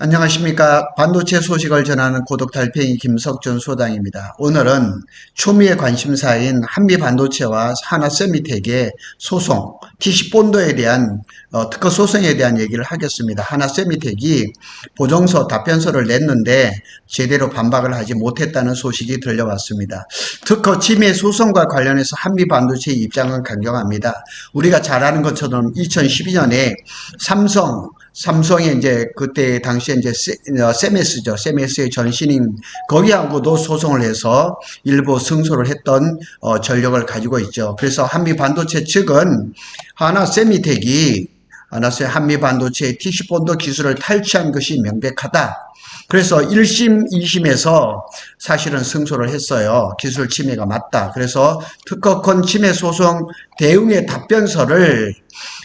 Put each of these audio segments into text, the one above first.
안녕하십니까. 반도체 소식을 전하는 고독 달팽이 김석준 소장입니다. 오늘은 초미의 관심사인 한미반도체와 하나세미텍의 소송, TC본도에 대한 특허 소송에 대한 얘기를 하겠습니다. 하나세미텍이 보정서 답변서를 냈는데 제대로 반박을 하지 못했다는 소식이 들려왔습니다. 특허 침해 소송과 관련해서 한미반도체의 입장은 강경합니다. 우리가 잘 아는 것처럼 2012년에 삼성의 이제 그때 당시에 이제 세메스죠. 세메스의 전신인 거기하고도 소송을 해서 일부 승소를 했던 전력을 가지고 있죠. 그래서 한미 반도체 측은 한미 반도체의 TC본도 기술을 탈취한 것이 명백하다. 그래서 1심, 2심에서 사실은 승소를 했어요. 기술 침해가 맞다. 그래서 특허권 침해 소송 대응의 답변서를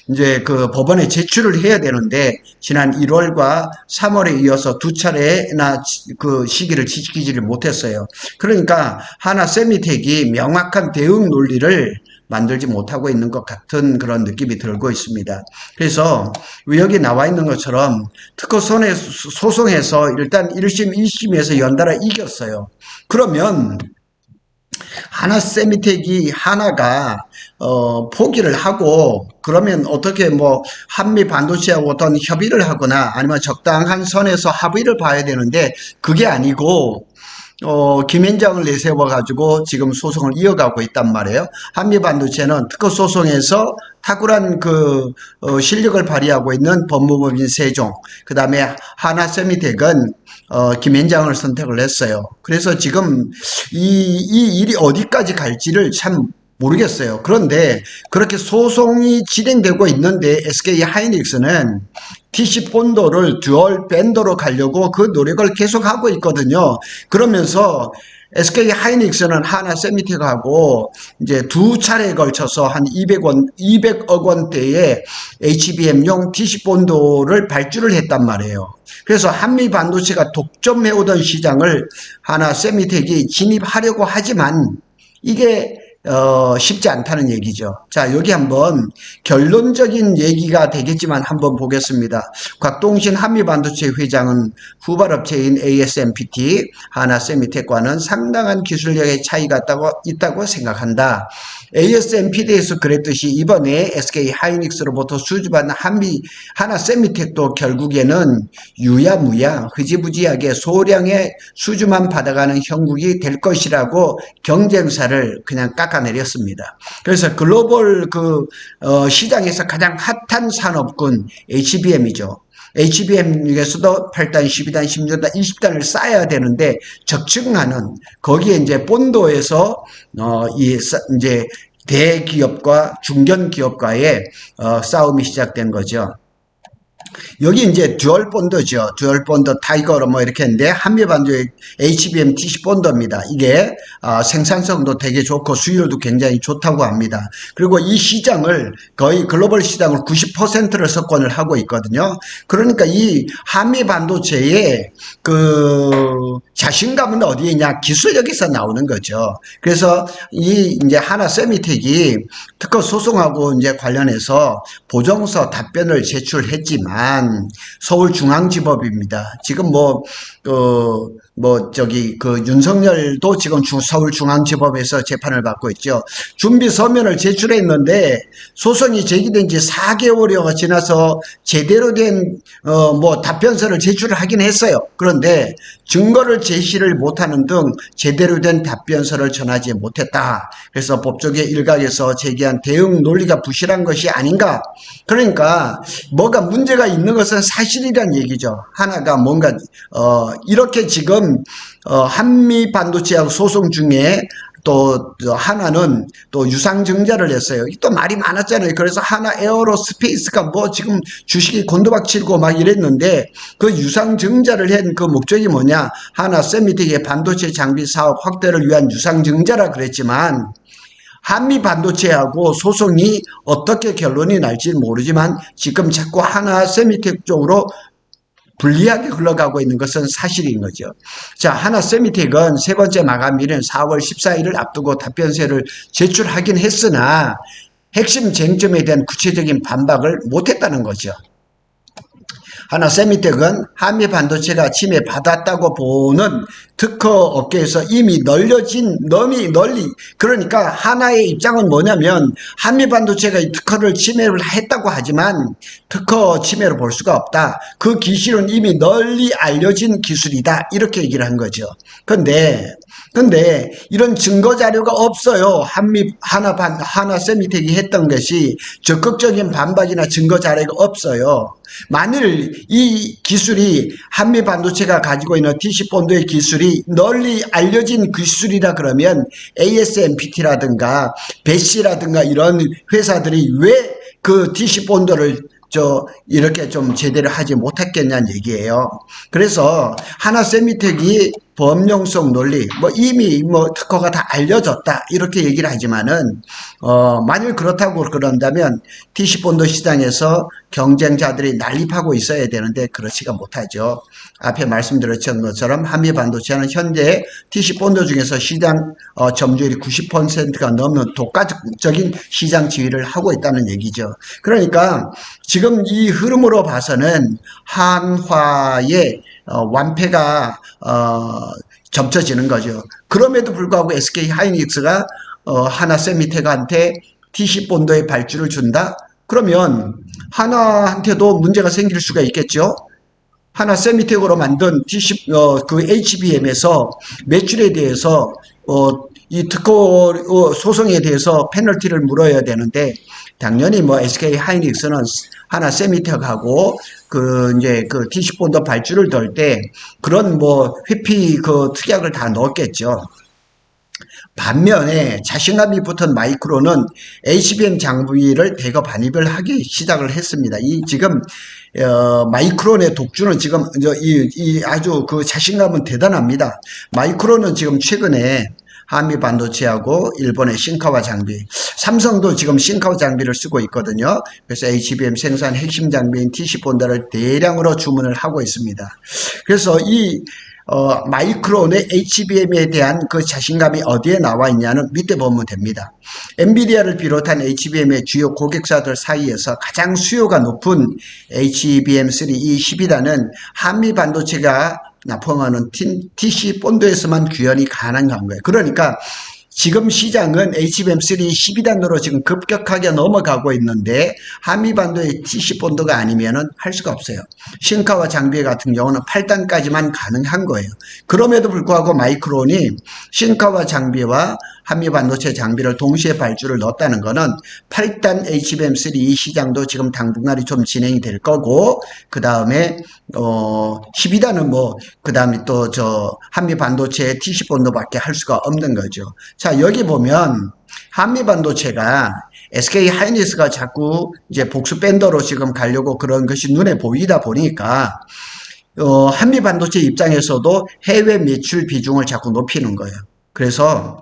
이제 그 법원에 제출을 해야 되는데 지난 1월과 3월에 이어서 두 차례나 그 시기를 지키지를 못했어요. 그러니까 하나세미텍이 명확한 대응 논리를 만들지 못하고 있는 것 같은 그런 느낌이 들고 있습니다. 그래서 여기 나와 있는 것처럼 특허 소송에서 일단 1심, 2심에서 연달아 이겼어요. 그러면 하나세미텍이 하나가 포기를 하고 그러면 어떻게 뭐 한미 반도체하고 어떤 협의를 하거나 아니면 적당한 선에서 합의를 봐야 되는데 그게 아니고 김앤장을 내세워가지고 지금 소송을 이어가고 있단 말이에요. 한미반도체는 특허 소송에서 탁월한 실력을 발휘하고 있는 법무법인 세종, 그 다음에 하나세미텍은 김앤장을 선택을 했어요. 그래서 지금 이 일이 어디까지 갈지를 참 모르겠어요. 그런데 그렇게 소송이 진행되고 있는데 SK 하이닉스는 TC 본도를 듀얼 밴더로 가려고 그 노력을 계속하고 있거든요. 그러면서 SK 하이닉스는 하나세미텍하고 이제 두 차례에 걸쳐서 한 200억 원대의 HBM용 TC 본도를 발주를 했단 말이에요. 그래서 한미 반도체가 독점해오던 시장을 하나세미텍이 진입하려고 하지만 이게 쉽지 않다는 얘기죠. 자, 여기 한번 결론적인 얘기가 되겠지만 한번 보겠습니다. 곽동신 한미반도체 회장은 후발업체인 ASMPT, 하나세미텍과는 상당한 기술력의 차이가 있다고 생각한다. ASMPT에서 그랬듯이 이번에 SK 하이닉스로부터 수주받는 하나세미텍도 결국에는 유야무야 흐지부지하게 소량의 수주만 받아가는 형국이 될 것이라고 경쟁사를 그냥 깎아내렸습니다. 그래서 글로벌 시장에서 가장 핫한 산업군 HBM이죠. HBM 중에서도 8단, 12단, 16단, 20단을 쌓아야 되는데 적층하는 거기에 이제 본도에서 이제 대기업과 중견기업과의 싸움이 시작된 거죠. 여기 이제 듀얼 본더죠. 듀얼 본더 타이거로 뭐 이렇게 했는데 한미반도의 HBM TC 본더입니다. 이게 생산성도 되게 좋고 수율도 굉장히 좋다고 합니다. 그리고 이 시장을 거의 글로벌 시장을 90%를 석권을 하고 있거든요. 그러니까 이 한미반도체의 자신감은 어디에 있냐? 기술력에서 나오는 거죠. 그래서 이제 하나세미텍이 특허 소송하고 이제 관련해서 보정서 답변을 제출했지만 서울중앙지법입니다. 지금 윤석열도 지금 서울중앙지법에서 재판을 받고 있죠. 준비 서면을 제출했는데 소송이 제기된 지 4개월여 지나서 제대로 된 답변서를 제출을 하긴 했어요. 그런데 증거를 제시를 못하는 등 제대로 된 답변서를 전하지 못했다. 그래서 법조계 일각에서 제기한 대응 논리가 부실한 것이 아닌가. 그러니까 뭐가 문제가 있는 것은 사실이란 얘기죠. 하나가 뭔가 이렇게 지금 한미 반도체하고 소송 중에 또 하나는 또 유상증자를 했어요. 또 말이 많았잖아요. 그래서 하나 에어로스페이스가 뭐 지금 주식이 곤두박질고 막 이랬는데 그 유상증자를 한 그 목적이 뭐냐? 하나 세미텍의 반도체 장비 사업 확대를 위한 유상증자라 그랬지만 한미 반도체하고 소송이 어떻게 결론이 날지 모르지만 지금 자꾸 하나 세미텍 쪽으로 불리하게 흘러가고 있는 것은 사실인 거죠. 자, 하나세미텍은 세 번째 마감일인 4월 14일을 앞두고 답변서를 제출하긴 했으나 핵심 쟁점에 대한 구체적인 반박을 못했다는 거죠. 하나 세미텍은 한미 반도체가 침해받았다고 보는 특허 업계에서 이미 너미 널리, 그러니까 하나의 입장은 뭐냐면 한미 반도체가 이 특허를 침해를 했다고 하지만 특허 침해로 볼 수가 없다. 그 기술은 이미 널리 알려진 기술이다. 이렇게 얘기를 한 거죠. 근데 이런 증거 자료가 없어요. 하나 세미텍이 했던 것이 적극적인 반박이나 증거 자료가 없어요. 만일 이 기술이 한미 반도체가 가지고 있는 DC 본드의 기술이 널리 알려진 기술이라 그러면 ASMPT라든가 배시라든가 이런 회사들이 왜 그 DC 본드를 이렇게 좀 제대로 하지 못했겠냐는 얘기예요. 그래서 하나 세미텍이 범용성 논리, 이미 특허가 다 알려졌다, 이렇게 얘기를 하지만은, 만일 그렇다고 그런다면, TC본드 시장에서 경쟁자들이 난립하고 있어야 되는데, 그렇지가 못하죠. 앞에 말씀드렸던 것처럼, 한미 반도체는 현재 TC본드 중에서 시장, 점유율이 90%가 넘는 독과적인 시장 지위를 하고 있다는 얘기죠. 그러니까, 지금 이 흐름으로 봐서는, 한화의 완패가 점쳐지는 거죠. 그럼에도 불구하고 SK 하이닉스가 하나 세미텍한테 TC 본드의 발주를 준다? 그러면 하나한테도 문제가 생길 수가 있겠죠. 하나 세미텍으로 만든 그 HBM에서 매출에 대해서 이 특허 소송에 대해서 페널티를 물어야 되는데, 당연히 SK 하이닉스는 하나 세미텍하고 이제 TC 본드 발주를 덜 때 그런 회피 특약을 다 넣었겠죠. 반면에 자신감이 붙은 마이크론은 HBM 장비를 대거 반입을 하기 시작을 했습니다. 지금 마이크론의 독주는 지금 아주 자신감은 대단합니다. 마이크론은 지금 최근에 한미 반도체하고 일본의 싱카와 장비, 삼성도 지금 싱카와 장비를 쓰고 있거든요. 그래서 HBM 생산 핵심 장비인 TC 본드를 대량으로 주문을 하고 있습니다. 그래서 마이크론의 HBM에 대한 자신감이 어디에 나와 있냐는 밑에 보면 됩니다. 엔비디아를 비롯한 HBM의 주요 고객사들 사이에서 가장 수요가 높은 HBM3 이 10이라는 한미 반도체가 납품하는 TC 본드에서만 구현이 가능한 거예요. 그러니까 지금 시장은 HBM3 12단으로 지금 급격하게 넘어가고 있는데 한미 반도의 TC 본드가 아니면은 할 수가 없어요. 싱카와 장비 같은 경우는 8단까지만 가능한 거예요. 그럼에도 불구하고 마이크론이 싱카와 장비와 한미 반도체 장비를 동시에 발주를 넣었다는 거는 8단 HBM3 이 시장도 지금 당분간이 좀 진행이 될 거고, 그 다음에 12단은 그 다음에 또 한미 반도체 TC 본드밖에 할 수가 없는 거죠. 자, 여기 보면 한미 반도체가 SK 하이닉스가 자꾸 이제 복수 밴더로 지금 가려고 그런 것이 눈에 보이다 보니까 한미 반도체 입장에서도 해외 매출 비중을 자꾸 높이는 거예요. 그래서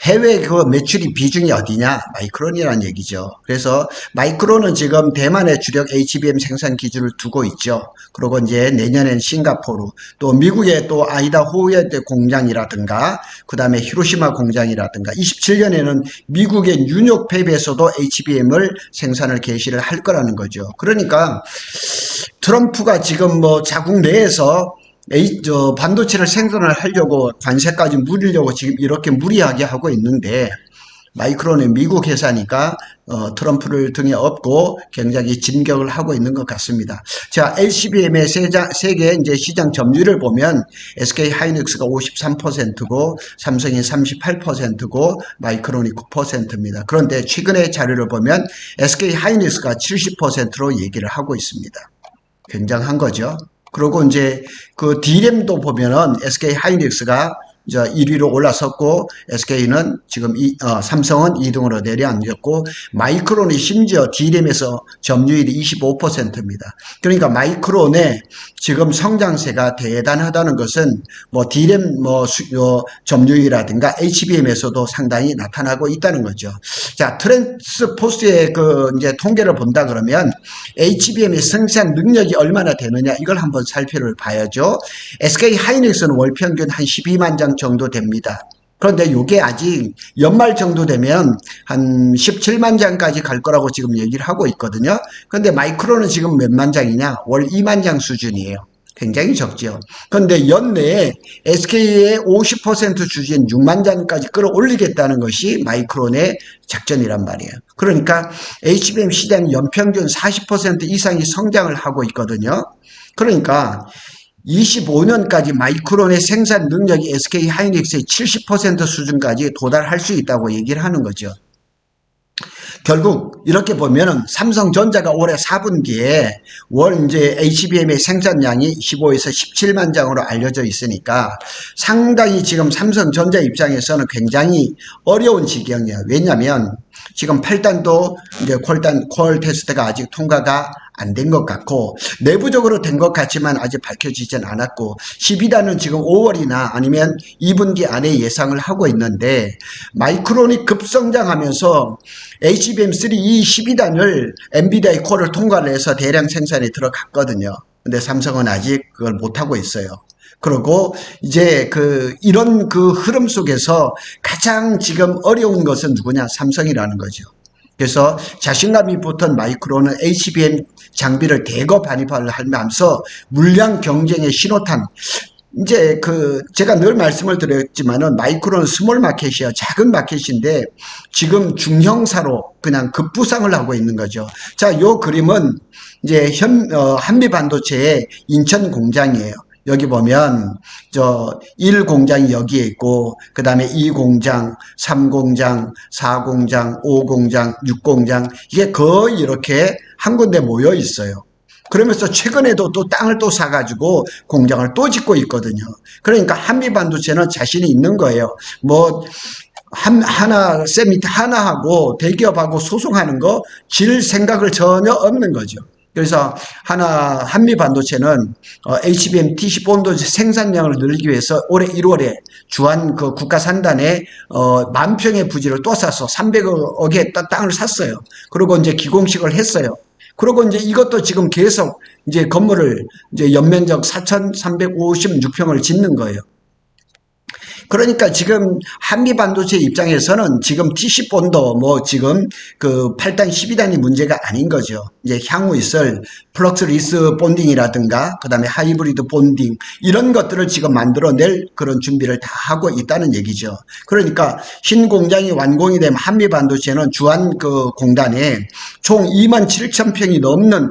해외 매출이 비중이 어디냐? 마이크론이라는 얘기죠. 그래서 마이크론은 지금 대만의 주력 HBM 생산 기준을 두고 있죠. 그리고 이제 내년엔 싱가포르, 또 미국의 또 아이다호의 공장이라든가, 그 다음에 히로시마 공장이라든가, 27년에는 미국의 뉴욕 팹에서도 HBM을 생산을 개시를 할 거라는 거죠. 그러니까 트럼프가 지금 자국 내에서 반도체를 생산을 하려고 관세까지 물리려고 지금 이렇게 무리하게 하고 있는데, 마이크론은 미국 회사니까 트럼프를 등에 업고 굉장히 진격을 하고 있는 것 같습니다. 자, LCBM의 세계 이제 시장 점유율을 보면 SK 하이닉스가 53%고 삼성이 38%고 마이크론이 9%입니다. 그런데 최근의 자료를 보면 SK 하이닉스가 70%로 얘기를 하고 있습니다. 굉장한 거죠. 그리고 이제 D램도 보면은 SK 하이닉스가 1위로 올라섰고, SK는 지금 삼성은 2등으로 내려앉았고, 마이크론이 심지어 D램에서 점유율이 25%입니다. 그러니까 마이크론의 지금 성장세가 대단하다는 것은 D램 점유율이라든가 HBM에서도 상당히 나타나고 있다는 거죠. 자, 트랜스포스의 이제 통계를 본다 그러면 HBM의 생산 능력이 얼마나 되느냐, 이걸 한번 살펴봐야죠. SK 하이닉스는 월 평균 한 12만 장 정도 됩니다. 그런데 이게 아직 연말 정도 되면 한 17만 장까지 갈 거라고 지금 얘기를 하고 있거든요. 그런데 마이크론은 지금 몇만 장이냐? 월 2만 장 수준이에요. 굉장히 적죠. 그런데 연내에 SK의 50% 주진 6만 장까지 끌어올리겠다는 것이 마이크론의 작전이란 말이에요. 그러니까 HBM 시장이 연평균 40% 이상이 성장을 하고 있거든요. 그러니까 25년까지 마이크론의 생산 능력이 SK 하이닉스의 70% 수준까지 도달할 수 있다고 얘기를 하는 거죠. 결국 이렇게 보면은 삼성전자가 올해 4분기에 월 이제 HBM의 생산량이 15에서 17만 장으로 알려져 있으니까 상당히 지금 삼성전자 입장에서는 굉장히 어려운 지경이에요. 왜냐하면 지금 8단도 이제 퀄 테스트가 아직 통과가 안 된 것 같고 내부적으로 된 것 같지만 아직 밝혀지진 않았고 12단은 지금 5월이나 아니면 2분기 안에 예상을 하고 있는데 마이크론이 급성장하면서 HBM3 이 12단을 엔비디아의 콜을 통과를 해서 대량 생산에 들어갔거든요. 근데 삼성은 아직 그걸 못하고 있어요. 그리고 이제 이런 흐름 속에서 가장 지금 어려운 것은 누구냐? 삼성이라는 거죠. 그래서 자신감이 붙은 마이크론은 HBM 장비를 대거 반입을 하면서 물량 경쟁의 신호탄, 이제 제가 늘 말씀을 드렸지만은 마이크론 스몰 마켓이야 작은 마켓인데 지금 중형사로 그냥 급부상을 하고 있는 거죠. 자, 요 그림은 이제 한미 반도체의 인천 공장이에요. 여기 보면 1 공장이 여기에 있고 그 다음에 2 공장, 3 공장, 4 공장, 5 공장, 6 공장 이게 거의 이렇게 한 군데 모여 있어요. 그러면서 최근에도 또 땅을 또 사가지고 공장을 또 짓고 있거든요. 그러니까 한미 반도체는 자신이 있는 거예요. 하나 세미트 하나하고 대기업하고 소송하는 거 질 생각을 전혀 없는 거죠. 그래서 한미 반도체는 HBM TC 본드 생산량을 늘리기 위해서 올해 1월에 주한 국가 산단에 10,000평의 부지를 또 샀어. 300억에 땅을 샀어요. 그리고 이제 기공식을 했어요. 그리고 이제 이것도 지금 계속 이제 건물을 이제 연면적 4,356평을 짓는 거예요. 그러니까 지금 한미 반도체 입장에서는 지금 TC 본드 지금 8단 12단이 문제가 아닌 거죠. 이제 향후 있을 플럭스 리스 본딩이라든가 그다음에 하이브리드 본딩 이런 것들을 지금 만들어낼 그런 준비를 다 하고 있다는 얘기죠. 그러니까 신공장이 완공이 되면 한미 반도체는 주한 공단에 총 27,000평이 넘는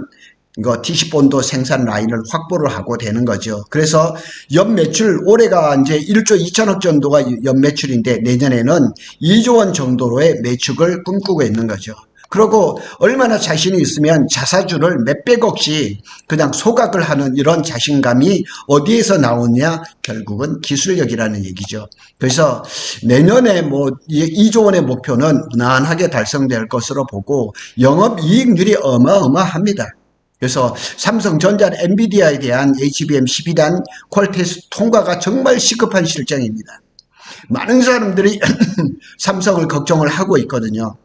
TC 본드 생산 라인을 확보를 하고 되는 거죠. 그래서 연 매출 올해가 이제 1조 2천억 정도가 연 매출인데 내년에는 2조 원 정도로의 매출을 꿈꾸고 있는 거죠. 그리고 얼마나 자신이 있으면 자사주를 몇백억씩 그냥 소각을 하는 이런 자신감이 어디에서 나오냐? 결국은 기술력이라는 얘기죠. 그래서 내년에 2조 원의 목표는 무난하게 달성될 것으로 보고 영업이익률이 어마어마합니다. 그래서 삼성전자 엔비디아에 대한 HBM 12단 퀄테스트 통과가 정말 시급한 실정입니다. 많은 사람들이 삼성을 걱정을 하고 있거든요.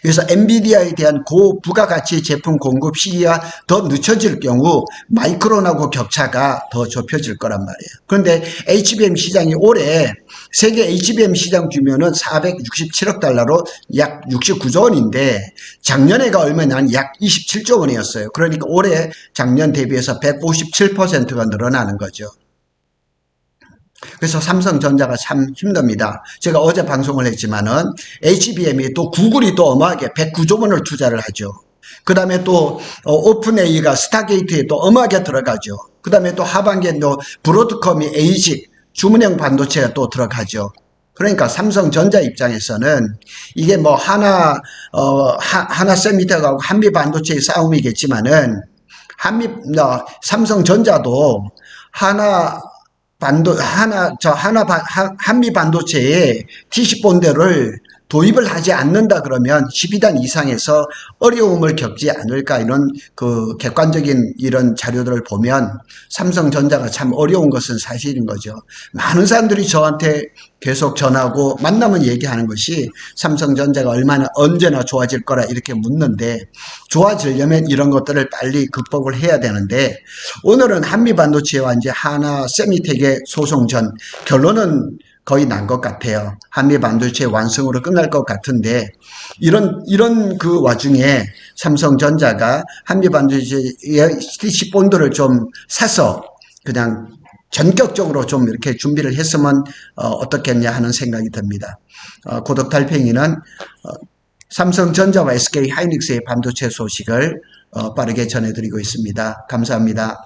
그래서 엔비디아에 대한 고부가가치 제품 공급 시기가 더 늦춰질 경우 마이크론하고 격차가 더 좁혀질 거란 말이에요. 그런데 HBM 시장이 올해 세계 HBM 시장 규모는 467억 달러로 약 69조 원인데 작년에가 얼마나 약 27조 원이었어요. 그러니까 올해 작년 대비해서 157%가 늘어나는 거죠. 그래서 삼성전자가 참 힘듭니다. 제가 어제 방송을 했지만은 HBM이 또 구글이 또 어마하게 109조 원을 투자를 하죠. 그 다음에 또 오픈AI가 스타게이트에 또 어마하게 들어가죠. 그 다음에 또 하반기에 또 브로드컴이 에이직 주문형 반도체가 또 들어가죠. 그러니까 삼성전자 입장에서는 이게 하나 세미터하고 한미 반도체의 싸움이겠지만은 삼성전자도 한미 반도체에 TC 본드를 도입을 하지 않는다 그러면 12단 이상에서 어려움을 겪지 않을까 이런 객관적인 이런 자료들을 보면 삼성전자가 참 어려운 것은 사실인 거죠. 많은 사람들이 저한테 계속 전하고 만나면 얘기하는 것이 삼성전자가 언제나 좋아질 거라 이렇게 묻는데 좋아지려면 이런 것들을 빨리 극복을 해야 되는데 오늘은 한미 반도체와 이제 하나 세미텍의 소송 전 결론은 거의 난 것 같아요. 한미 반도체 완성으로 끝날 것 같은데, 이런 그 와중에 삼성전자가 한미 반도체의 CP본드를 좀 사서 그냥 전격적으로 좀 이렇게 준비를 했으면 어떻겠냐 하는 생각이 듭니다. 고독 달팽이는 삼성전자와 SK 하이닉스의 반도체 소식을 빠르게 전해드리고 있습니다. 감사합니다.